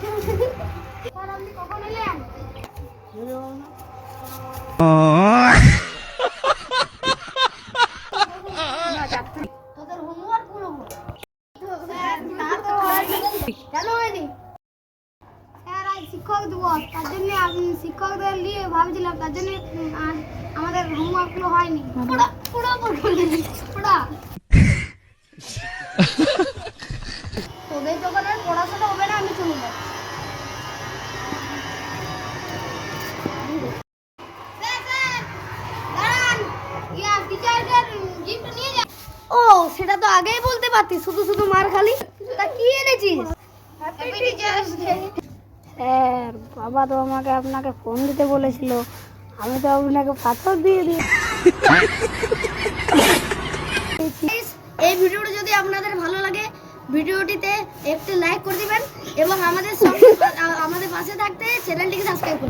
Sir আপনি কখন এলেন? তোদের হোমওয়ার্ক গুলো কেন হয়নি? স্যার আজ শিক্ষক দিবস, তার জন্য আমি শিক্ষকদের নিয়ে ভাবছিলাম, তার জন্য আজ আমাদের হোমওয়ার্ক গুলো হয়নি। তোদের যখন আর পড়াশোনা হবে না, আমি চলে যাবো। ও সেটা তো আগেই বলতে পারতিস, শুধু শুধু মার খালি। তা কি এনেছিস? স্যার বাবা তো আমাকে আপনাকে ফোন দিতে বলেছিল, আমি তো আপনাকে পাথর দিয়ে দিই। এই ভিডিওটা যদি আপনাদের ভালো লাগে, ভিডিওটিতে একটি লাইক করে দিবেন এবং আমাদের পাশে থাকতে চ্যানেলটিকে সাবস্ক্রাইব করুন।